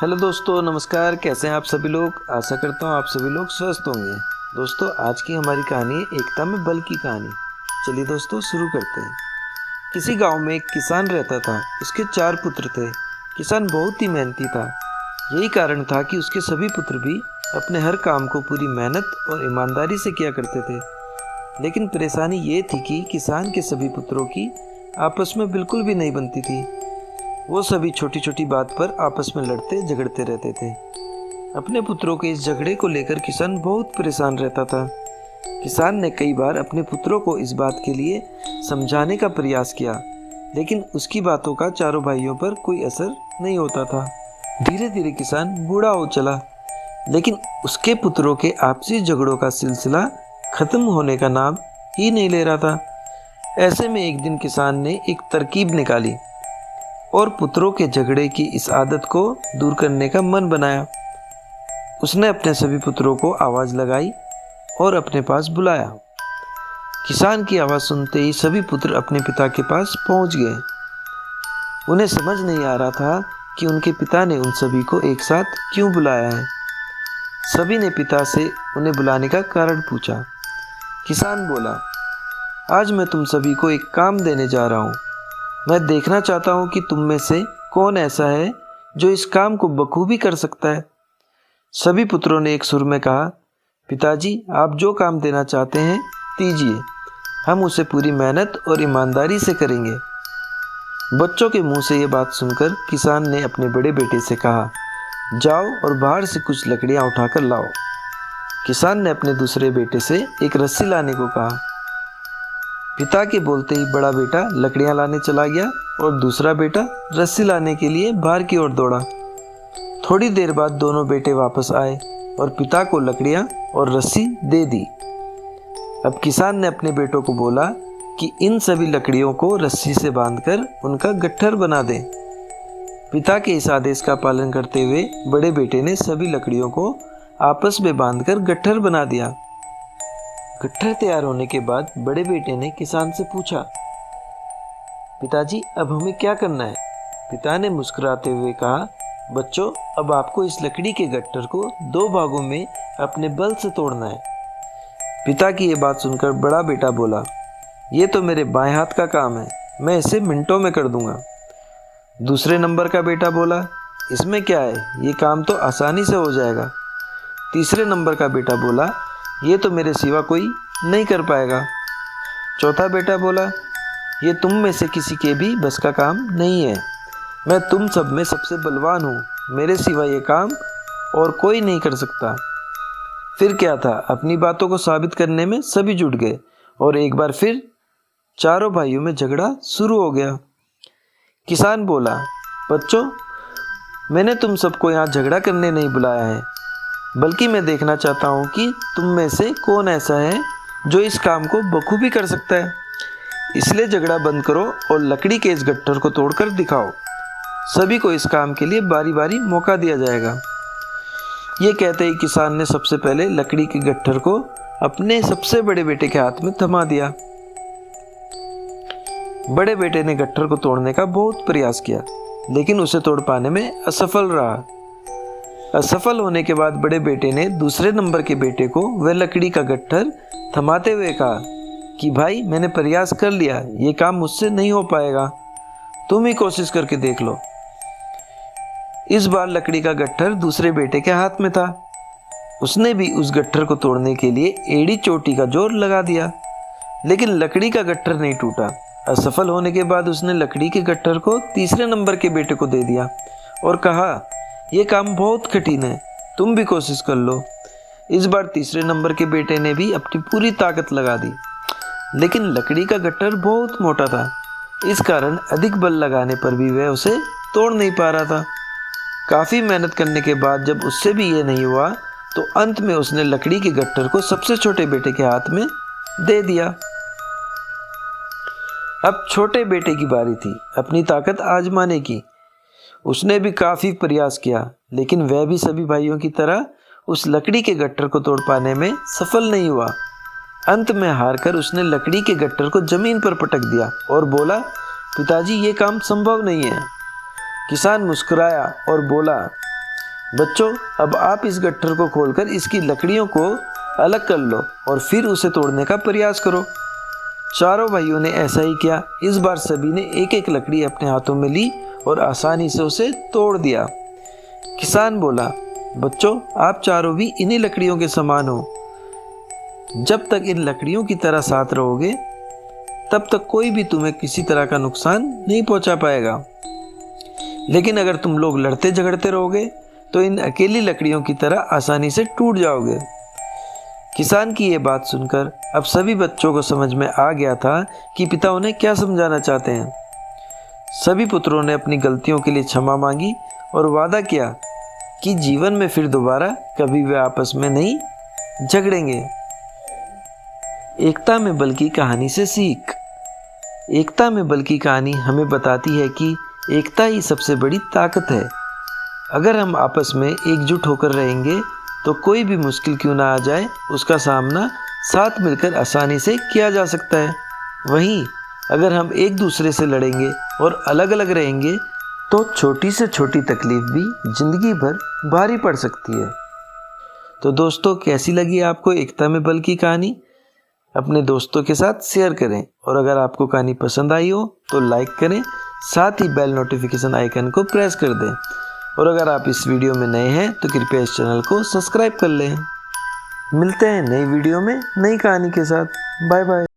Hello दोस्तों, नमस्कार। कैसे हैं आप सभी लोग? आशा करता हूँ आप सभी लोग स्वस्थ होंगे। दोस्तों, आज की हमारी कहानी है एकता में बल की कहानी। चलिए दोस्तों, शुरू करते हैं। किसी गांव में एक किसान रहता था। उसके 4 पुत्र थे। किसान बहुत ही मेहनती था। यही कारण था कि उसके सभी पुत्र भी अपने हर काम को पूरी मेहनत और ईमानदारी से किया करते थे। लेकिन परेशानी ये थी कि किसान के सभी पुत्रों की आपस में बिल्कुल भी नहीं बनती थी। वो सभी छोटी छोटी बात पर आपस में लड़ते झगड़ते रहते थे। अपने पुत्रों के इस झगड़े को लेकर किसान बहुत परेशान रहता था। किसान ने कई बार अपने पुत्रों को इस बात के लिए समझाने का प्रयास किया, लेकिन उसकी बातों का चारों भाइयों पर कोई असर नहीं होता था। धीरे धीरे किसान बूढ़ा हो चला, लेकिन उसके पुत्रों के आपसी झगड़ों का सिलसिला खत्म होने का नाम ही नहीं ले रहा था। ऐसे में एक दिन किसान ने एक तरकीब निकाली और पुत्रों के झगड़े की इस आदत को दूर करने का मन बनाया। उसने अपने सभी पुत्रों को आवाज़ लगाई और अपने पास बुलाया। किसान की आवाज़ सुनते ही सभी पुत्र अपने पिता के पास पहुंच गए। उन्हें समझ नहीं आ रहा था कि उनके पिता ने उन सभी को एक साथ क्यों बुलाया है। सभी ने पिता से उन्हें बुलाने का कारण पूछा। किसान बोला, आज मैं तुम सभी को एक काम देने जा रहा हूँ। मैं देखना चाहता हूं कि तुम में से कौन ऐसा है जो इस काम को बखूबी कर सकता है। सभी पुत्रों ने एक सुर में कहा, पिताजी, आप जो काम देना चाहते हैं दीजिए, हम उसे पूरी मेहनत और ईमानदारी से करेंगे। बच्चों के मुंह से ये बात सुनकर किसान ने अपने बड़े बेटे से कहा, जाओ और बाहर से कुछ लकड़ियां उठाकर लाओ। किसान ने अपने दूसरे बेटे से एक रस्सी लाने को कहा। पिता के बोलते ही बड़ा बेटा लकड़ियां लाने चला गया और दूसरा बेटा रस्सी लाने के लिए बाहर की ओर दौड़ा। थोड़ी देर बाद दोनों बेटे वापस आए और पिता को लकड़ियां और रस्सी दे दी। अब किसान ने अपने बेटों को बोला कि इन सभी लकड़ियों को रस्सी से बांधकर उनका गट्ठर बना दें। पिता के इस आदेश का पालन करते हुए बड़े बेटे ने सभी लकड़ियों को आपस में बांधकर गट्ठर बना दिया। गट्ठर तैयार होने के बाद बड़े बेटे ने किसान से पूछा, पिताजी, अब हमें क्या करना है? पिता ने मुस्कुराते हुए कहा, बच्चों, अब आपको इस लकड़ी के गट्ठर को 2 भागों में अपने बल से तोड़ना है। पिता की ये बात सुनकर बड़ा बेटा बोला, ये तो मेरे बाएं हाथ का काम है, मैं इसे मिनटों में कर दूंगा। दूसरे नंबर का बेटा बोला, इसमें क्या है, ये काम तो आसानी से हो जाएगा। तीसरे नंबर का बेटा बोला, ये तो मेरे सिवा कोई नहीं कर पाएगा। चौथा बेटा बोला, ये तुम में से किसी के भी बस का काम नहीं है, मैं तुम सब में सबसे बलवान हूँ, मेरे सिवा ये काम और कोई नहीं कर सकता। फिर क्या था, अपनी बातों को साबित करने में सभी जुट गए और एक बार फिर चारों भाइयों में झगड़ा शुरू हो गया। किसान बोला, बच्चों, मैंने तुम सबको यहाँ झगड़ा करने नहीं बुलाया है, बल्कि मैं देखना चाहता हूँ कि तुम में से कौन ऐसा है जो इस काम को बखूबी कर सकता है। इसलिए झगड़ा बंद करो और लकड़ी के इस गट्ठर को तोड़कर दिखाओ। सभी को इस काम के लिए बारी बारी मौका दिया जाएगा। ये कहते ही किसान ने सबसे पहले लकड़ी के गट्ठर को अपने सबसे बड़े बेटे के हाथ में थमा दिया। बड़े बेटे ने गट्ठर को तोड़ने का बहुत प्रयास किया, लेकिन उसे तोड़ पाने में असफल रहा। असफल होने के बाद बड़े बेटे ने दूसरे नंबर के बेटे को वह लकड़ी का गट्ठर थमाते हुए कहा कि भाई, मैंने प्रयास कर लिया, ये काम मुझसे नहीं हो पाएगा, तुम ही कोशिश करके देख लो। इस बार लकड़ी का गट्ठर दूसरे बेटे के हाथ में था। उसने भी उस गट्ठर को तोड़ने के लिए एड़ी चोटी का जोर लगा दिया, लेकिन लकड़ी का गट्ठर नहीं टूटा। असफल होने के बाद उसने लकड़ी के गट्ठर को तीसरे नंबर के बेटे को दे दिया और कहा, ये काम बहुत कठिन है, तुम भी कोशिश कर लो। इस बार तीसरे नंबर के बेटे ने भी अपनी पूरी ताकत लगा दी, लेकिन लकड़ी का गट्ठर बहुत मोटा था। इस कारण अधिक बल लगाने पर भी वह उसे तोड़ नहीं पा रहा था। काफ़ी मेहनत करने के बाद जब उससे भी ये नहीं हुआ, तो अंत में उसने लकड़ी के गट्ठर को सबसे छोटे बेटे के हाथ में दे दिया। अब छोटे बेटे की बारी थी अपनी ताकत आजमाने की। उसने भी काफ़ी प्रयास किया, लेकिन वह भी सभी भाइयों की तरह उस लकड़ी के गट्ठर को तोड़ पाने में सफल नहीं हुआ। अंत में हारकर उसने लकड़ी के गट्ठर को जमीन पर पटक दिया और बोला, पिताजी, ये काम संभव नहीं है। किसान मुस्कुराया और बोला, बच्चों, अब आप इस गट्ठर को खोलकर इसकी लकड़ियों को अलग कर लो और फिर उसे तोड़ने का प्रयास करो। चारों भाइयों ने ऐसा ही किया। इस बार सभी ने एक एक लकड़ी अपने हाथों में ली और आसानी से उसे तोड़ दिया। किसान बोला, बच्चों, आप चारों भी इन्हीं लकड़ियों के समान हो। जब तक इन लकड़ियों की तरह साथ रहोगे तब तक कोई भी तुम्हें किसी तरह का नुकसान नहीं पहुंचा पाएगा। लेकिन अगर तुम लोग लड़ते झगड़ते रहोगे तो इन अकेली लकड़ियों की तरह आसानी से टूट जाओगे। किसान की ये बात सुनकर अब सभी बच्चों को समझ में आ गया था कि पिता उन्हें क्या समझाना चाहते हैं। सभी पुत्रों ने अपनी गलतियों के लिए क्षमा मांगी और वादा किया कि जीवन में फिर दोबारा कभी वे आपस में नहीं झगड़ेंगे। एकता में बल की कहानी से सीख। एकता में बल की कहानी हमें बताती है कि एकता ही सबसे बड़ी ताकत है। अगर हम आपस में एकजुट होकर रहेंगे तो कोई भी मुश्किल क्यों ना आ जाए, उसका सामना साथ मिलकर आसानी से किया जा सकता है। वहीं अगर हम एक दूसरे से लड़ेंगे और अलग अलग रहेंगे तो छोटी से छोटी तकलीफ भी जिंदगी भर भारी पड़ सकती है। तो दोस्तों, कैसी लगी आपको एकता में बल की कहानी? अपने दोस्तों के साथ शेयर करें और अगर आपको कहानी पसंद आई हो तो लाइक करें, साथ ही बेल नोटिफिकेशन आइकन को प्रेस कर दें। और अगर आप इस वीडियो में नए हैं तो कृपया इस चैनल को सब्सक्राइब कर लें। मिलते हैं नई वीडियो में नई कहानी के साथ। Bye bye.